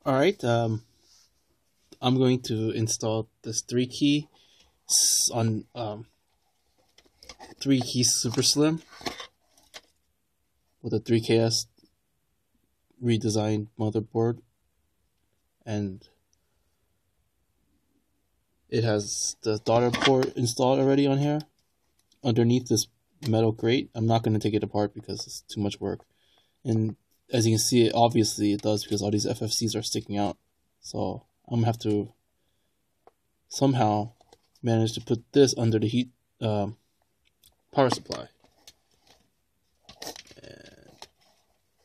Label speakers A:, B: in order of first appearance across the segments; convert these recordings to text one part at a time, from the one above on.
A: Alright, I'm going to install this 3-key on 3-key Super Slim with a 3KS redesigned motherboard, and it has the daughter port installed already on here underneath this metal grate. I'm not going to take it apart because it's too much work, and as you can see, obviously it does because all these FFCs are sticking out. So I'm gonna have to somehow manage to put this under the heat power supply, and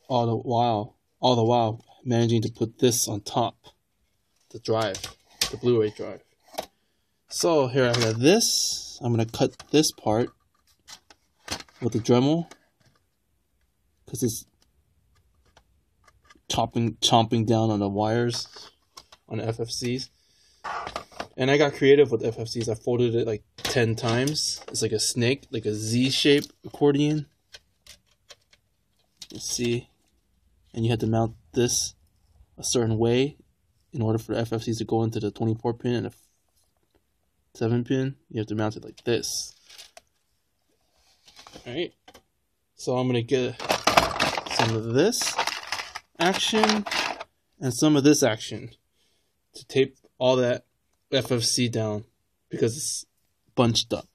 A: all the while managing to put this on top, the Blu-ray drive. So here I have this. I'm gonna cut this part with the Dremel because it's chomping down on the wires on the FFCs. And I got creative with FFCs. I folded it like 10 times. It's like a snake, like a Z-shaped accordion. You see, and you had to mount this a certain way in order for the FFCs to go into the 24 pin and the 7 pin. You have to mount it like this. Alright, so I'm gonna get some of this action and some of this action to tape all that FFC down because it's bunched up.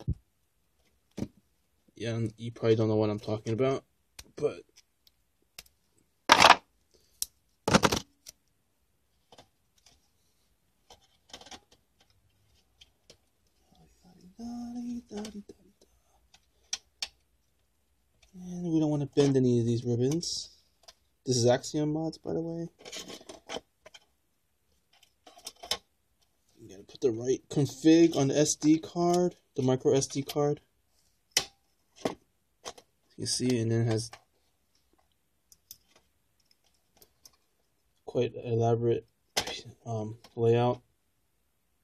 A: Yeah, you probably don't know what I'm talking about, but and we don't want to bend any of these ribbons. This is Axiom mods, by the way. You gotta put the right config on the SD card, the micro SD card. You see, and then it has quite an elaborate layout.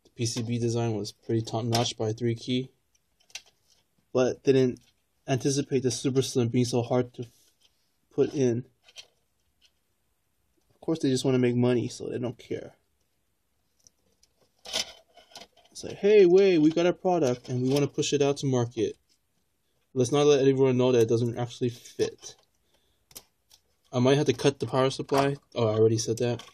A: The PCB design was pretty top-notch by 3-key, but didn't anticipate the Super Slim being so hard to put in. Of course, they just want to make money, so they don't care. It's like, hey, wait, we got a product and we want to push it out to market. Let's not let everyone know that it doesn't actually fit. I might have to cut the power supply. Oh, I already said that.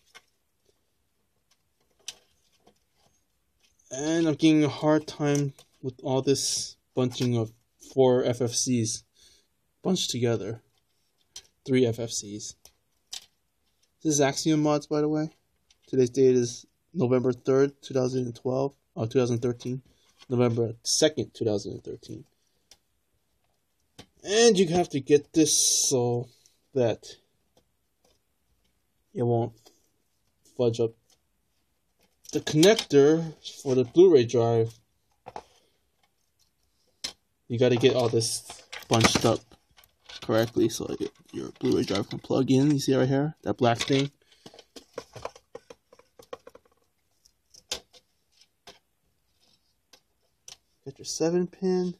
A: And I'm getting a hard time with all this bunching of 4 FFCs bunched together. 3 FFCs. This is Axiom mods, by the way. Today's date is November 3rd, 2012. Oh, 2013. November 2nd, 2013. And you have to get this so that it won't fudge up the connector for the Blu-ray drive. You got to get all this bunched up correctly so that your Blu-ray drive can plug in. You see right here, that black thing. Got your 7 pin.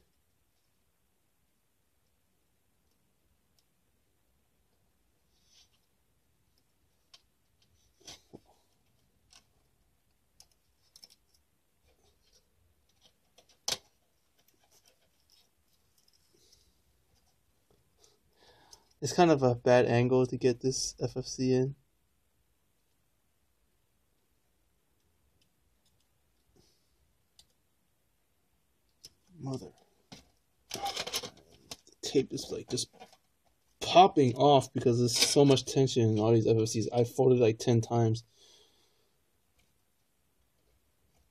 A: It's kind of a bad angle to get this FFC in. Mother. The tape is like just popping off because there's so much tension in all these FFCs. I folded like 10 times.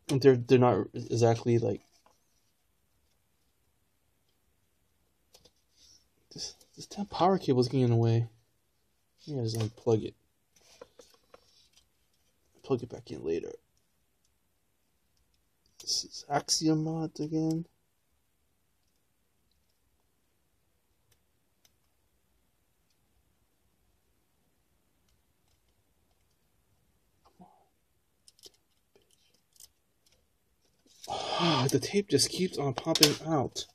A: And they're not exactly like this damn power cable is getting in the way. You gotta just unplug it. Plug it back in later. This is Axiom mods again. Oh, the tape just keeps on popping out.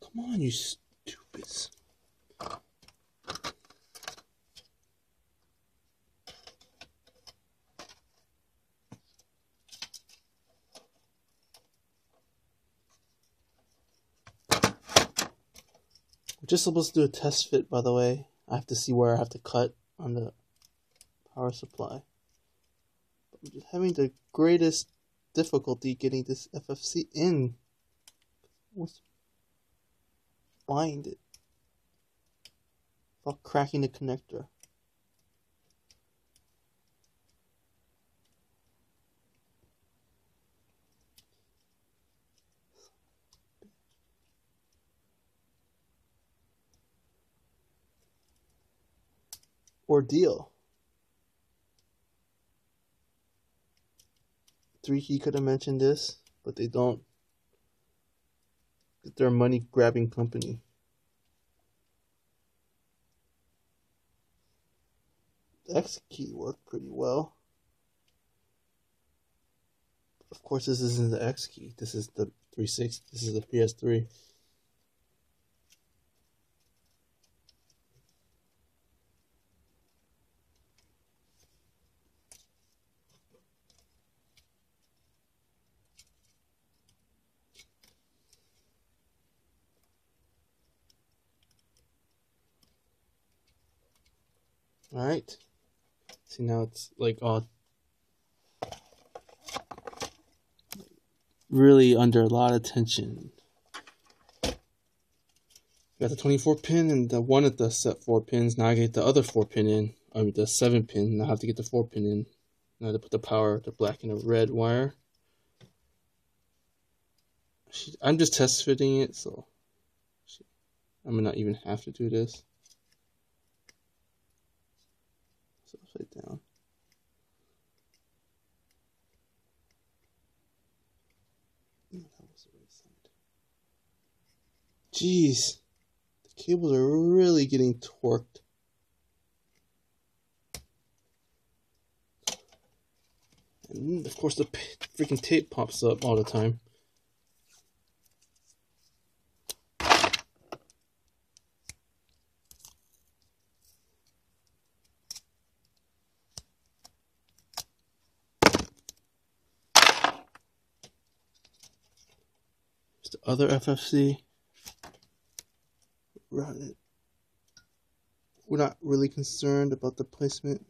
A: Come on, you stupids. We're just supposed to do a test fit, by the way. I have to see where I have to cut on the power supply. I'm just having the greatest difficulty getting this FFC in. Let's bind it without cracking the connector. Ordeal. 3Key could have mentioned this, but they don't. They're a money grabbing company. The X key worked pretty well. Of course, this isn't the X key. This is the 360. This is the PS3. All right. See, now it's like really under a lot of tension. Got the 24 pin and the one at the set 4 pins. Now I get the other 4 pin in. I mean the 7 pin. Now I have to get the 4 pin in. Now to put the power, the black and the red wire. I'm just test fitting it, so I may not even have to do this. So upside down. That was the right side. Jeez, the cables are really getting torqued. And of course the freaking tape pops up all the time. The other FFC, we're not really concerned about the placement.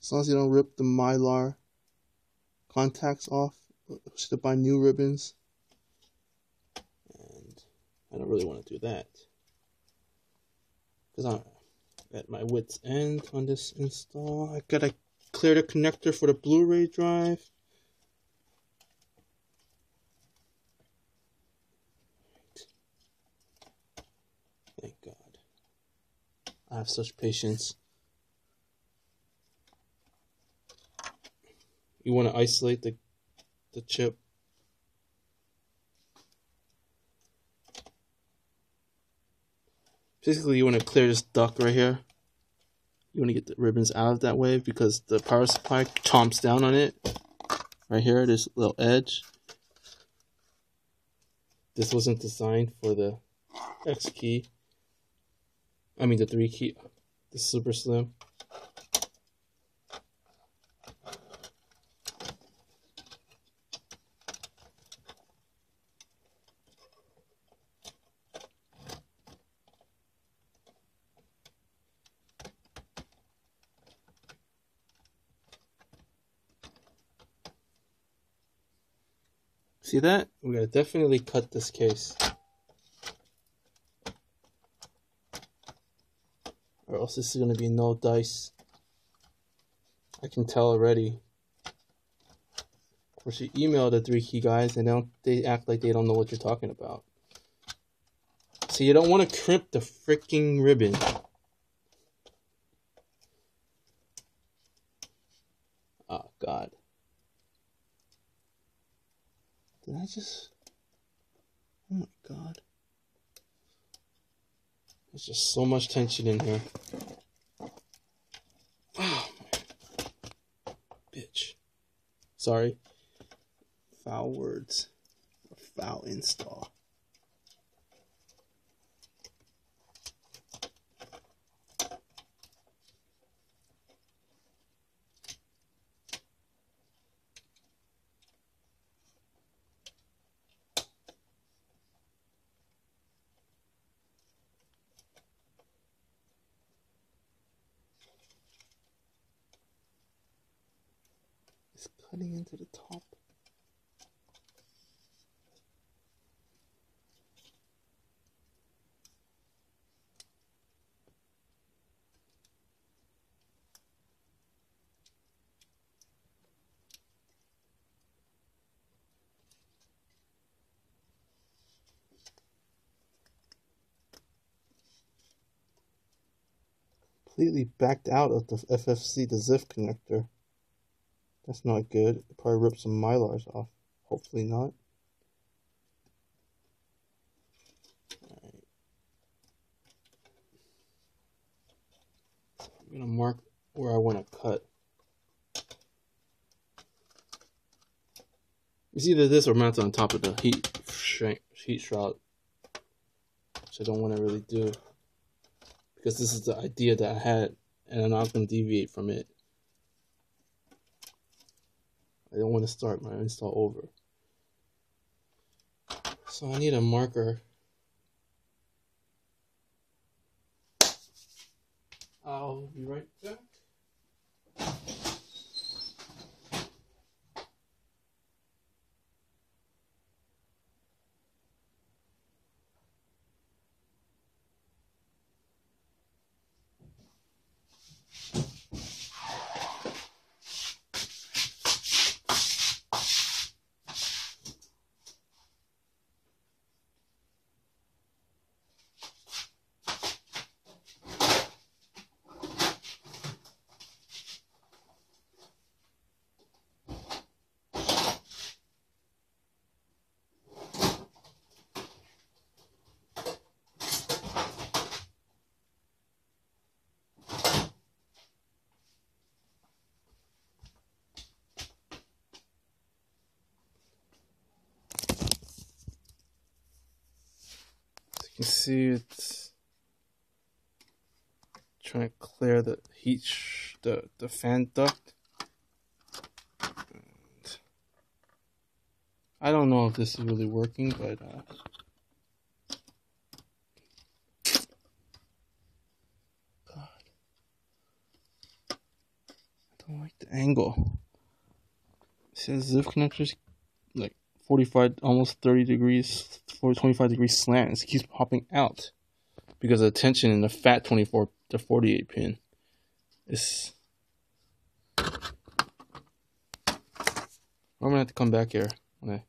A: As long as you don't rip the Mylar contacts off, should have buy new ribbons. And I don't really want to do that because I'm at my wit's end on this install. I gotta clear the connector for the Blu-ray drive. Thank God. I have such patience. You want to isolate the chip. Basically, you want to clear this duct right here. You want to get the ribbons out of that way because the power supply chomps down on it. Right here, this little edge. This wasn't designed for the X key. I mean the 3 key, the super slim. See that? We gotta definitely cut this case, or else this is gonna be no dice. I can tell already. Of course, you email the 3 key guys, and they act like they don't know what you're talking about. So you don't want to crimp the freaking ribbon. Oh God. Did I just... Oh my God. There's just so much tension in here. Oh, man. Bitch. Sorry. Foul words. Foul install. cutting into the top. Completely backed out of the FFC, the ZIF connector. That's not good. It probably ripped some mylars off. Hopefully not. Alright. I'm gonna mark where I want to cut. It's either this or mount on top of the heat shroud, which I don't want to really do, because this is the idea that I had, and I'm not going to deviate from it. I don't want to start my install over. So I need a marker. I'll be right back. You can see it's trying to clear the heat, the fan duct. And I don't know if this is really working, but God, I don't like the angle. It says ZIF connectors like 45, almost 30 degrees, 25 degrees slant. It keeps popping out because of the tension in the fat 24 to 48 pin. I'm gonna have to come back here when I